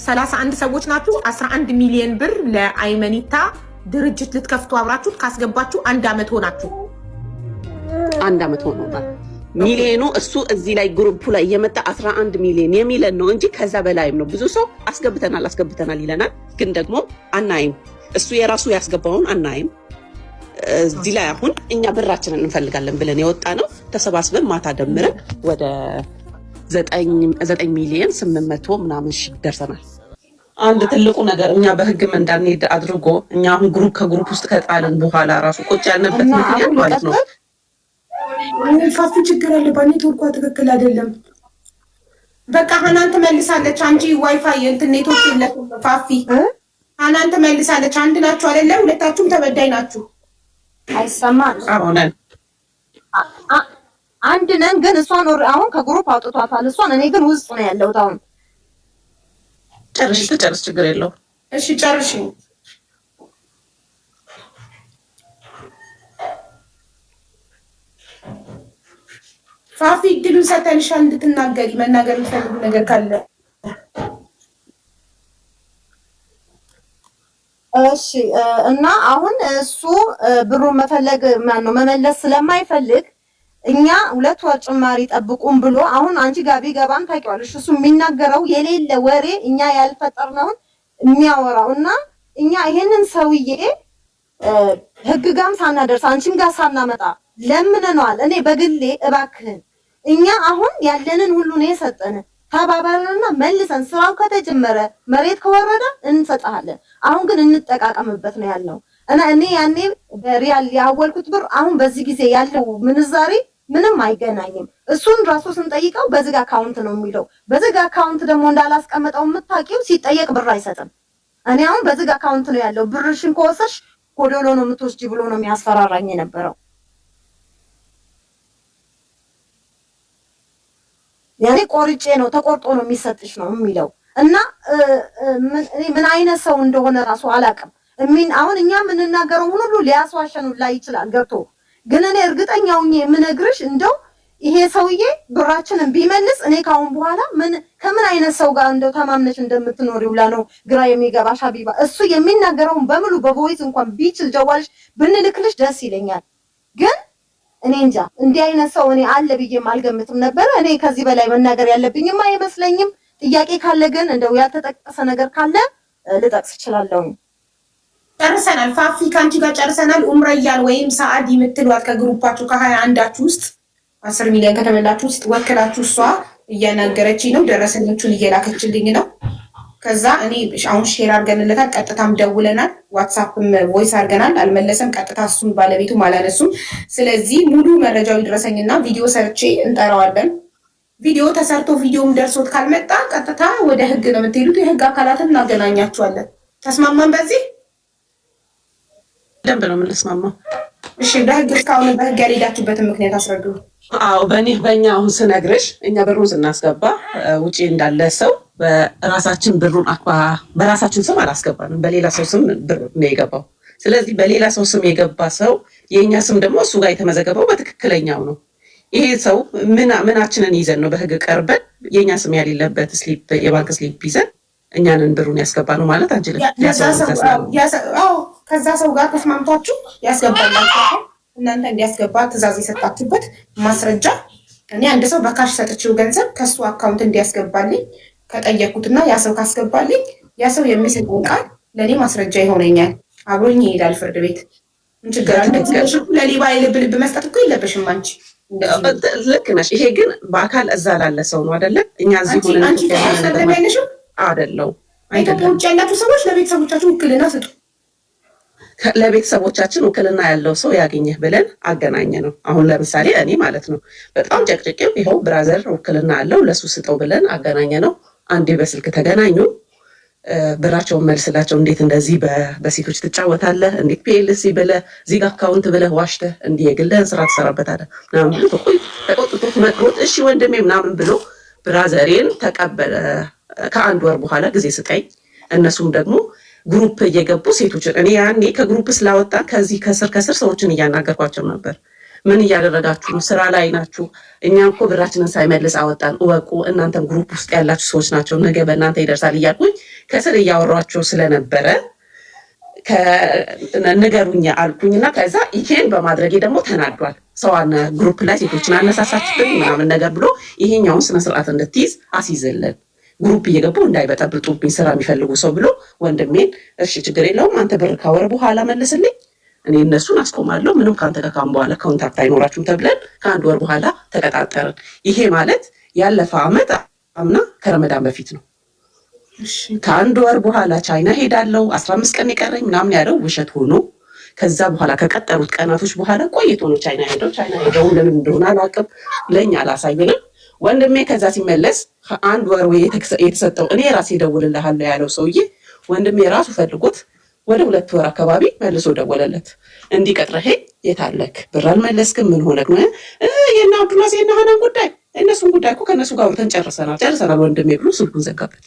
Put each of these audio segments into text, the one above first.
31 ሰዎች ናችሁ። 11 ሚሊዮን ብር ለአይመኒታ ድርጅት ልትከፍቱ አብራችሁት ካስገባችሁ 1 ዓመት ሆናችሁ። 1 ዓመት ሆኖናል። ሚሊዮኑ እሱ እዚህ ላይ ግሩፑ ላይ እየመጣ 11 ሚሊዮን የሚለን ነው እንጂ ከዛ በላይም ነው። ብዙ ሰው አስገብተናል ይለናል፣ ግን ደግሞ አናይም። እሱ የራሱ ያስገባውን አናይም። እዚህ ላይ አሁን እኛ ብራችንን እንፈልጋለን ብለን የወጣ ነው። ተሰባስበን ማታ ደምረን ወደ 9 ሚሊዮን 800 ምናምን ሺህ ደርሰናል። አንድ ትልቁ ነገር እኛ በህግም እንዳንሄድ አድርጎ እኛ አሁን ከግሩፕ ውስጥ ከጣልን በኋላ ራሱ ቁጭ ያልንበት ምክንያት ማለት ነው። ፋፊ ችግር አለ፣ ኔትወርኳ ትክክል አይደለም። በቃ ሀናን ትመልሳለች። አንቺ ዋይፋይ እንትን ኔትወርክ የለኩም። ፋፊ ሀናን ትመልሳለች። አንድ ናችሁ አይደለ? ሁለታችሁም ተበዳይ ናችሁ። አይሰማም። አሁን አንድ ነን፣ ግን እሷን አሁን ከግሩፕ አውጥቷታል። እሷን እኔ ግን ውስጥ ነው ያለሁት። አሁን ጨርሽ፣ ችግር የለውም። እሺ ጨርሽ። ፋፊ እድሉን ሰተንሻል እንድትናገሪ፣ መናገር የምትፈልጉ ነገር ካለ። እሺ። እና አሁን እሱ ብሩን መመለስ ስለማይፈልግ እኛ 2 ወር ጭማሪ ጠብቁም ብሎ አሁን አንቺ ጋር ቢገባም ታውቂዋለሽ፣ እሱ የሚናገረው የሌለ ወሬ እኛ ያልፈጠርነውን የሚያወራው እና እኛ ይሄንን ሰውዬ ህግ ጋም ሳናደርስ አንቺም ጋር ሳናመጣ ለምነነዋል። እኔ በግሌ እባክህን እኛ አሁን ያለንን ሁሉ ነው የሰጠን፣ ተባበረንና መልሰን ስራው ከተጀመረ መሬት ከወረደ እንሰጣለን። አሁን ግን እንጠቃቀምበት ነው ያለው እና እኔ ያኔ በሪያል ያወልኩት ብር አሁን በዚህ ጊዜ ያለው ምንዛሬ ምንም አይገናኝም። እሱን ራሱ ስንጠይቀው በዝግ አካውንት ነው የሚለው። በዝግ አካውንት ደግሞ እንዳላስቀመጠው የምታውቂው ሲጠየቅ ብር አይሰጥም። እኔ አሁን በዝግ አካውንት ነው ያለው፣ ብርሽን ከወሰድሽ ኮዶሎ ነው የምትወስጂ ብሎ ነው የሚያስፈራራኝ የነበረው። ያኔ ቆርጬ ነው ተቆርጦ ነው የሚሰጥሽ ነው የሚለው እና ምን አይነት ሰው እንደሆነ ራሱ አላውቅም። አሁን እኛ የምንናገረው ሁሉ ሊያስዋሸን ላይ ይችላል ገብቶ፣ ግን እኔ እርግጠኛው የምነግርሽ እንደው ይሄ ሰውዬ ብራችንን ቢመልስ እኔ ካሁን በኋላ ከምን አይነት ሰው ጋር እንደው ተማምነሽ እንደምትኖሪው ላ ነው ግራ የሚገባሽ ሀቢባ። እሱ የሚናገረውን በሙሉ በቮይስ እንኳን ቢችል ጀዋልሽ ብንልክልሽ ደስ ይለኛል። ግን እኔ እንጃ እንዲህ አይነት ሰው እኔ አለ ብዬም አልገምትም ነበር። እኔ ከዚህ በላይ መናገር ያለብኝም አይመስለኝም። ጥያቄ ካለ ግን እንደው ያልተጠቀሰ ነገር ካለ ልጠቅስ እችላለሁ። ጨርሰናል። ፋፊ ከአንቺ ጋር ጨርሰናል። ኡምረያን ወይም ሰዓድ የምትሏት ከግሩፓችሁ ከ21 ውስጥ 10 ሚሊዮን ከተበላችሁ ውስጥ ወክላችሁ እሷ እያናገረች ነው፣ ደረሰኞቹን እየላከችልኝ ነው። ከዛ እኔ አሁን ሼር አድርገንለታል፣ ቀጥታም ደውለናል፣ ዋትስአፕም ቮይስ አድርገናል። አልመለሰም፣ ቀጥታ እሱን ባለቤቱም አላነሱም። ስለዚህ ሙሉ መረጃው ይድረሰኝና ቪዲዮ ሰርቼ እንጠራዋለን። ቪዲዮ ተሰርቶ ቪዲዮም ደርሶት ካልመጣ ቀጥታ ወደ ህግ ነው የምትሄዱት። የህግ አካላትን እናገናኛችኋለን። ተስማማን በዚህ? ደንብ ነው የምንስማማው። እሺ በህግ እስካሁን በህግ ያልሄዳችሁበትን ምክንያት አስረዱ። አዎ በእኛ አሁን ስነግርሽ እኛ ብሩን ስናስገባ ውጪ እንዳለ ሰው በራሳችን ብሩን በራሳችን ስም አላስገባንም፣ በሌላ ሰው ስም ብር ነው የገባው። ስለዚህ በሌላ ሰው ስም የገባ ሰው የእኛ ስም ደግሞ እሱ ጋር የተመዘገበው በትክክለኛው ነው። ይሄ ሰው ምናችንን ይዘን ነው በህግ ቀርበን የእኛ ስም ያሌለበት ስሊፕ የባንክ ስሊፕ ይዘን እኛንን ብሩን ያስገባ ነው ማለት አንችልም። ከዛ ሰው ጋር ተስማምታችሁ ያስገባላችሁ እናንተ እንዲያስገባ ትዕዛዝ የሰጣችሁበት ማስረጃ እኔ አንድ ሰው በካሽ ሰጥቼው ገንዘብ ከሱ አካውንት እንዲያስገባልኝ ከጠየኩትና ያ ሰው ካስገባልኝ ያ ሰው የሚሰጠው ቃል ለእኔ ማስረጃ ይሆነኛል። አብሮኝ ይሄዳል ፍርድ ቤት። ምን ችግር አለ? ለሌባ ልብ መስጠት እኮ የለብሽም አንቺ። ልክ ነሽ። ይሄ ግን በአካል እዛ ላለ ሰው ነው አይደለ? እኛ እዚህ ሆነን አይደለም። ውጭ ያላችሁ ሰዎች ለቤተሰቦቻችሁ ውክልና ስጡ። ለቤተሰቦቻችን ውክልና ያለው ሰው ያገኘህ ብለን አገናኘ ነው። አሁን ለምሳሌ እኔ ማለት ነው በጣም ጨቅጭቄው ይኸው ብራዘር ውክልና አለው ለሱ ስጠው ብለን አገናኘ ነው። አንዴ በስልክ ተገናኙ። ብራቸውን መልስላቸው። እንዴት እንደዚህ በሴቶች ትጫወታለህ? እንዴት ፒኤልሲ ብለህ እዚህ ጋር አካውንት ብለህ ዋሽተህ እንዲህ የግልህን ስራ ትሰራበታለህ ምናምን ብሎ ተቆጥቶት መጥሮት እሺ ወንድሜ ምናምን ብሎ ብራዘሬን ተቀበለ። ከ1 ወር በኋላ ጊዜ ስጠኝ። እነሱም ደግሞ ግሩፕ እየገቡ ሴቶችን እኔ ያኔ ከግሩፕ ስላወጣ ከዚህ ከስር ሰዎችን እያናገርኳቸው ነበር። ምን እያደረጋችሁ ነው? ስራ ላይ ናችሁ? እኛ እኮ ብራችንን ሳይመልስ አወጣን፣ እወቁ። እናንተም ግሩፕ ውስጥ ያላችሁ ሰዎች ናቸው፣ ነገ በእናንተ ይደርሳል እያልኩኝ ከስር እያወሯቸው ስለነበረ ንገሩኝ አልኩኝና ከዛ ይሄን በማድረጌ ደግሞ ተናዷል። ሰዋን ግሩፕ ላይ ሴቶችን አነሳሳችብን ምናምን ነገር ብሎ ይሄኛውን ስነስርዓት እንድትይዝ አስይዘለን ግሩፕ እየገቡ እንዳይበጠብጡብኝ ስራ የሚፈልጉ ሰው ብሎ ወንድሜን እሺ ችግር የለውም አንተ ብር ካወር በኋላ መልስልኝ፣ እኔ እነሱን አስቆማለሁ፣ ምንም ከአንተ ከካም በኋላ ኮንታክት አይኖራችሁም ተብለን ከአንድ ወር በኋላ ተቀጣጠርን። ይሄ ማለት ያለፈ አመት አምና ከረመዳን በፊት ነው። ከአንድ ወር በኋላ ቻይና ሄዳለው 15 ቀን የቀረኝ ምናምን ያለው ውሸት ሆኖ ከዛ በኋላ ከቀጠሩት ቀናቶች በኋላ ቆይቶ ነው ቻይና ሄደው ለምን እንደሆነ አላውቅም፣ ለእኛ አላሳየንም። ወንድሜ ከዛ ሲመለስ አንድ ወር የተሰጠው እኔ ራሴ ደውልልሃለሁ ያለው ሰውዬ ወንድሜ ራሱ ፈልጎት ወደ 2 ወር አካባቢ መልሶ ደወለለት። እንዲቀጥረህ የታለክ ብር አልመለስክም ምን ሆነክ ነው? የና አብዱላስ የና ሀናን ጉዳይ እነሱን ጉዳይ እኮ ከነሱ ጋር አውርተን ጨርሰናል ወንድሜ ብሎ ስልኩን ዘጋበት።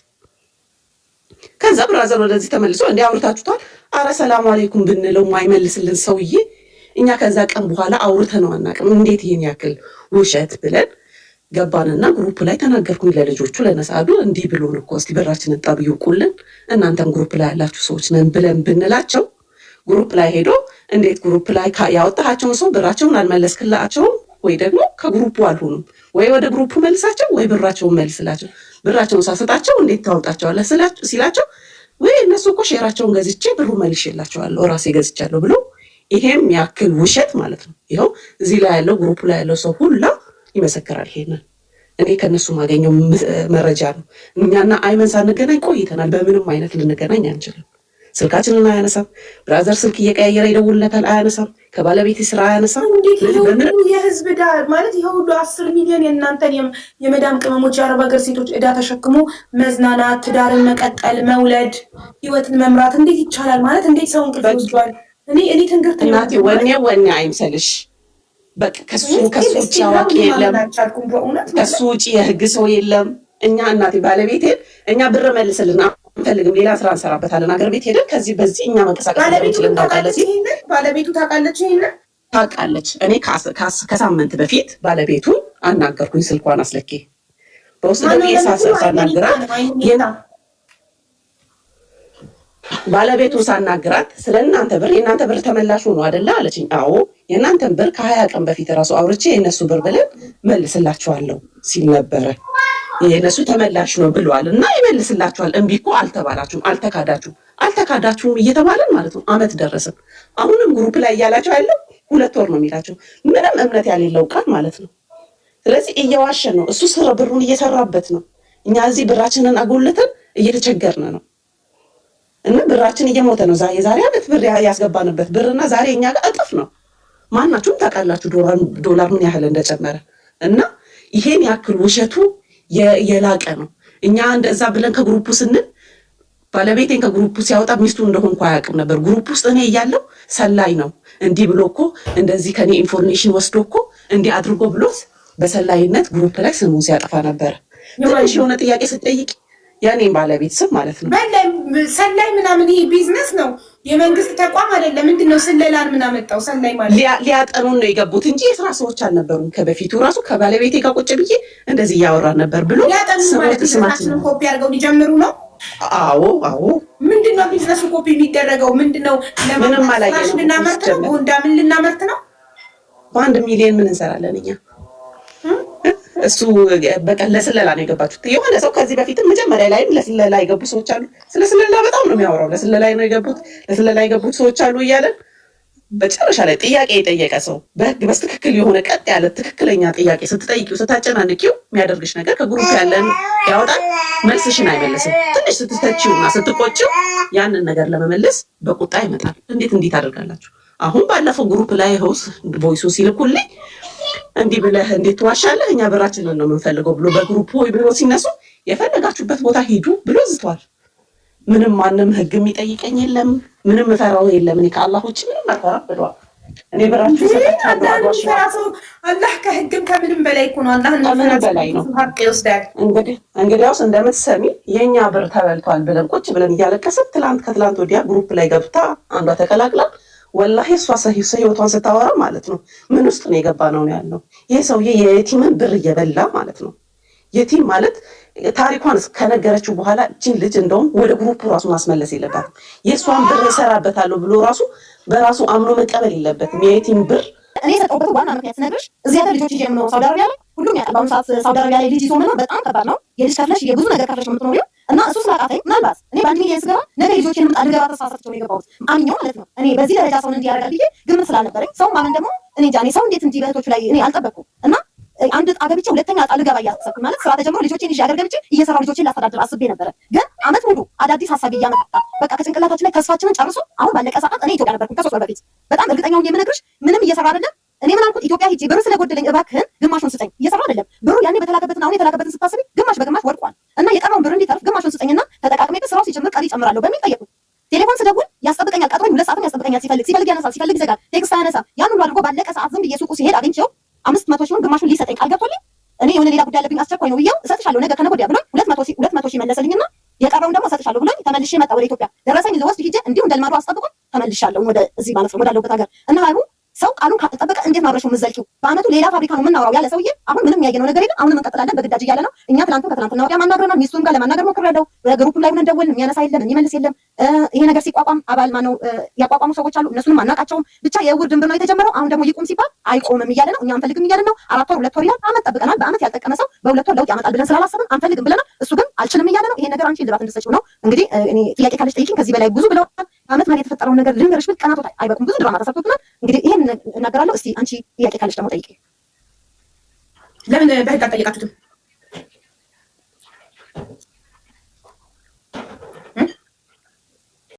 ከዛ ብራዘር ወደዚህ ተመልሶ እንዲህ አውርታችሁታል? አረ ሰላም አለይኩም ብንለው ማይመልስልን ሰውዬ እኛ ከዛ ቀን በኋላ አውርተነው አናውቅም። እንዴት ይሄን ያክል ውሸት ብለን ገባንና ግሩፕ ላይ ተናገርኩኝ ለልጆቹ ለነሳዱ እንዲህ ብሎን እኮ እስቲ ብራችንን ጠብቁልን እናንተም ግሩፕ ላይ ያላችሁ ሰዎች ነን ብለን ብንላቸው ግሩፕ ላይ ሄዶ እንዴት ግሩፕ ላይ ያወጣቸውን ሰው ብራቸውን አልመለስክላቸውም ወይ ደግሞ ከግሩፑ አልሆኑም ወይ ወደ ግሩፑ መልሳቸው ወይ ብራቸውን መልስላቸው፣ ብራቸውን ሳሰጣቸው እንዴት ታወጣቸዋለህ ሲላቸው ወይ እነሱ እኮ ሼራቸውን ገዝቼ ብሩ መልሼላቸዋለሁ ራሴ ገዝቻለሁ ብሎ ይሄም ያክል ውሸት ማለት ነው። ይኸው እዚህ ላይ ያለው ግሩፕ ላይ ያለው ሰው ሁላ ይመሰክራል። ይሄንን እኔ ከነሱ ማገኘው መረጃ ነው። እኛና አይመን ሳንገናኝ ቆይተናል። በምንም አይነት ልንገናኝ አንችልም። ስልካችንን አያነሳም። ብራዘር ስልክ እየቀያየረ ይደውልለታል፣ አያነሳም። ከባለቤቴ ስራ አያነሳም። በምንም የህዝብ ዕዳ ማለት ይሄ ሁሉ 10 ሚሊዮን የእናንተን የመዳም ቅመሞች የአረብ ሀገር ሴቶች ዕዳ ተሸክሞ መዝናናት፣ ትዳርን መቀጠል፣ መውለድ፣ ህይወትን መምራት እንዴት ይቻላል? ማለት እንዴት ሰው እንቅልፍ ይወስዷል? እኔ ትንግርት እናቴ ወኔ አይምሰልሽ። በቃ ከሱ ውጭ አዋቂ የለም፣ ከሱ ውጭ የህግ ሰው የለም። እኛ እናቴ ባለቤቴን እኛ ብር መልስልን አንፈልግም፣ ሌላ ስራ እንሰራበታለን። አገር ቤት ሄደን ከዚህ በዚህ እኛ መንቀሳቀስ አንችልም። ባለቤቱ ታውቃለች፣ ይሄንን ታውቃለች። እኔ ከሳምንት በፊት ባለቤቱን አናገርኩኝ፣ ስልኳን አስለኬ በውስጥ ደግሞ ሳናግራት ባለቤቱን ሳናግራት ስለ እናንተ ብር የእናንተ ብር ተመላሽ ሆኖ አይደለ አለችኝ። አዎ የእናንተን ብር ከ20 ቀን በፊት ራሱ አውርቼ የእነሱ ብር ብለን መልስላችኋለሁ ሲል ነበረ። የእነሱ ተመላሽ ነው ብሏል እና ይመልስላችኋል። እምቢ እኮ አልተባላችሁም፣ አልተካዳችሁም እየተባለን ማለት ነው። አመት ደረሰን። አሁንም ግሩፕ ላይ እያላቸው ያለው 2 ወር ነው የሚላቸው። ምንም እምነት ያሌለው ቃል ማለት ነው። ስለዚህ እየዋሸን ነው። እሱ ስራ ብሩን እየሰራበት ነው። እኛ እዚህ ብራችንን አጎልተን እየተቸገርን ነው እና ብራችን እየሞተ ነው። የዛሬ አመት ብር ያስገባንበት ብርና ዛሬ እኛ ጋር እጥፍ ነው። ማናችሁም ታውቃላችሁ ዶላር ምን ያህል እንደጨመረ እና ይሄን ያክል ውሸቱ የላቀ ነው። እኛ እንደዛ ብለን ከግሩፑ ስንል ባለቤቴን ከግሩፑ ሲያወጣ ሚስቱ እንደሆንኩ አያውቅም ነበር። ግሩፕ ውስጥ እኔ እያለሁ ሰላይ ነው እንዲህ ብሎ እኮ እንደዚህ ከኔ ኢንፎርሜሽን ወስዶ እኮ እንዲህ አድርጎ ብሎት በሰላይነት ግሩፕ ላይ ስሙን ሲያጠፋ ነበረ። ትንሽ የሆነ ጥያቄ ስትጠይቅ ያኔን ባለቤት ስም ማለት ነው ሰላይ ምናምን ይሄ ቢዝነስ ነው፣ የመንግስት ተቋም አይደለም። ምንድን ነው ስለላን ምን አመጣው? ሰላይ ማለት ሊያጠኑን ነው የገቡት እንጂ የስራ ሰዎች አልነበሩም። ከበፊቱ ራሱ ከባለቤቴ ጋር ቁጭ ብዬ እንደዚህ እያወራን ነበር ብሎ ስማችንን ኮፒ አድርገው ሊጀምሩ ነው። አዎ ምንድን ነው ቢዝነሱ ኮፒ የሚደረገው? ምንድን ነው ለማለት ልናመርት ነው? ጎንዳ ምን ልናመርት ነው? በ1 ሚሊዮን ምን እንሰራለን እኛ? እሱ በቃ ለስለላ ነው የገባችሁት። የሆነ ሰው ከዚህ በፊትም መጀመሪያ ላይም ለስለላ የገቡ ሰዎች አሉ። ስለ ስለላ በጣም ነው የሚያወራው። ለስለላ ነው የገቡት፣ ለስለላ የገቡት ሰዎች አሉ እያለን በጨረሻ ላይ ጥያቄ የጠየቀ ሰው በህግ በትክክል የሆነ ቀጥ ያለ ትክክለኛ ጥያቄ ስትጠይቂው ስታጨናንቂው የሚያደርግሽ ነገር ከግሩፕ ያለን ያወጣል፣ መልስሽን አይመልስም። ትንሽ ስትተቺውና ስትቆጪው ያንን ነገር ለመመለስ በቁጣ ይመጣል። እንዴት አደርጋላችሁ? አሁን ባለፈው ግሩፕ ላይ ሆስ ቮይሱ ሲልኩልኝ እንዲህ ብለህ እንዴት ትዋሻለህ? እኛ ብራችንን ነው የምንፈልገው ብሎ በግሩፕ ሆይ ብሎ ሲነሱ የፈለጋችሁበት ቦታ ሂዱ ብሎ ዝቷል። ምንም ማንም ህግ የሚጠይቀኝ የለም፣ ምንም እፈራው የለም። እኔ ከአላህ ውጭ ምንም አልፈራም ብሏል። እኔ ብራችሁ ሰጣችሁ። አላህ ከህግም ከምንም በላይ እኮ ነው። አላህ በላይ ነው። ሀቅ ይወስዳል። እንግዲያውስ እንደምትሰሚ የኛ ብር ተበልቷል ብለን ቁጭ ብለን እያለቀስን ከትላንት ወዲያ ግሩፕ ላይ ገብታ አንዷ ተቀላቅላ ወላሂ እሷ ህይወቷን ስታወራ ማለት ነው ምን ውስጥ ነው የገባ ነው ያለው። ይሄ ሰውዬ የየቲምን ብር እየበላ ማለት ነው። የቲም ማለት ታሪኳን ከነገረችው በኋላ እቺን ልጅ እንደውም ወደ ግሩፑ ራሱ ማስመለስ የለባትም። የእሷን ብር እሰራበታለሁ ብሎ ራሱ በራሱ አምኖ መቀበል የለበትም። የየቲም ብር እኔ የሰጠሁበት ዋና ምክንያት ስነግርሽ እዚህ ሀገር ልጆች ይዤ ነው ሳውዲ አረቢያ ላይ ሁሉም ያውቃል። በአሁኑ ሰዓት ሳውዲ አረቢያ ላይ ልጅ ይዞ መኖር በጣም ከባድ ነው። የልጅ ከፍለሽ የብዙ ነገር ከፍለሽ ነው የምትኖሪው እና እሱ ስላቃተኝ ምናልባት እኔ በአንድ ሚሊዮን ስገባ ነገ ልጆችን ምጣ ልገባ ተሳሳትቸው ነው የገባሁት አምኜው ማለት ነው። እኔ በዚህ ደረጃ ሰውን እንዲህ ያደርጋል ብዬ ግምት ስላልነበረኝ ሰው ማመን ደግሞ እኔ እንጃ እኔ ሰው እንዴት እንዲህ በእህቶቹ ላይ እኔ አልጠበቅኩም እና አንድ ዕጣ ገብቼ ሁለተኛ ዕጣ ልገባ እያሰብኩ ማለት ስራ ተጀምሮ ልጆቼን ይዤ አገር ገብቼ እየሰራሁ ልጆቼን ላስተዳድር አስቤ ነበረ። ግን አመት ሙሉ አዳዲስ ሀሳብ እያመጣ በቃ ከጭንቅላታችን ላይ ተስፋችንን ጨርሶ አሁን ባለቀ ሰዓት እኔ ኢትዮጵያ ነበርኩ ከ3 ወር በፊት በጣም እርግጠኛውን የምነግርሽ ምንም እየሰራ አይደለም። እኔ ምን አልኩት ኢትዮጵያ ሂጄ ብር ስለጎደለኝ እባክህን ግማሹን ስጠኝ። እየሰራ አይደለም ብሩ ያኔ በተላከበትን አሁን የተላከበትን ስታስቢ ግማሽ በግማሽ ወድቋል እና የቀረውን ብር እንዲተርፍ ግማሹን ስጠኝና ተጠቃቅሜበት ስራው ሲጀምር ቀሪ እጨምራለሁ በሚል ጠየቁ። ቴሌፎን ስደውል ያስጠብቀኛል፣ ቀጥሮኝ 2 ሰዓትም ያስጠብቀኛል። ሲፈልግ ያነሳል፣ ሲፈልግ ይዘጋል፣ ቴክስት አያነሳም። ያን ሁሉ አድርጎ ባለቀ ሰዓት ዝም ብዬ ሱቁ ሲሄድ አግኝቼው 500 ሺውን ግማሹን ሊሰጠኝ ቃል ገብቶልኝ እኔ የሆነ ሌላ ጉዳይ አለብኝ አስቸኳይ ነው ብዬው እሰጥሻለሁ ነገ ከነገ ወዲያ ብሎኝ 200 ሺህ መለሰልኝና የቀረውን ደግሞ እሰጥሻለሁ ብሎኝ ተመልሼ መጣ ወደ ኢትዮጵያ። ደረሰኝ ልወስድ ሂጄ እንዲሁ እንደልማዱ አስጠብቆኝ ተመልሻለሁ ወደ እዚህ ማለት ነው ወዳለሁበት ሀገር እና ሀይቡ ሰው ቃሉን ካልጠበቀ እንዴት ማብረሽ የምትዘልቂው? በአመቱ ሌላ ፋብሪካ ነው የምናወራው ያለ ሰውዬ አሁን ምንም ያየነው ነገር የለም። አሁንም እንቀጥላለን በግዳጅ እያለ ነው። እኛ ከትናንትና ወዲያ ማናገርና ሚስቱን ጋር ለማናገር ሞክሬያለሁ። በግሩፕ ላይ ሆነን ደወልን፣ የሚያነሳ የለም የሚመልስ የለም። ይሄ ነገር ሲቋቋም አባል ማነው ያቋቋሙ ሰዎች አሉ፣ እነሱንም አናውቃቸውም። ብቻ የእውር ድንብር ነው የተጀመረው። አሁን ደግሞ ይቁም ሲባል አይቆምም እያለ ነው። እኛ አንፈልግም እያለ ነው። 4 ወር 2 ወር ይላል። አመት ጠብቀናል። በአመት ያልጠቀመ ሰው በ2 ወር ለውጥ ያመጣል ብለን ስላላሰብን አንፈልግም ብለናል። እሱ ግን አልችልም እያለ ነው። ይሄ ነገር አንቺ ልባት እንድትሰጪው ነው። እንግዲህ እኔ ጥያቄ ካለሽ ጠይቂኝ። ከዚህ በላይ ብዙ ብለዋል። አመት ማለት የተፈጠረውን ነገር ልንገርሽ ብል ቀናቶች አይበቁም። ብዙ ድራማ ተሰርቶብናል። እንግዲህ ይሄን እናገራለሁ። እስቲ አንቺ ጥያቄ ካለሽ ደግሞ ጠይቂ። ለምን በህግ አልጠየቃችሁትም?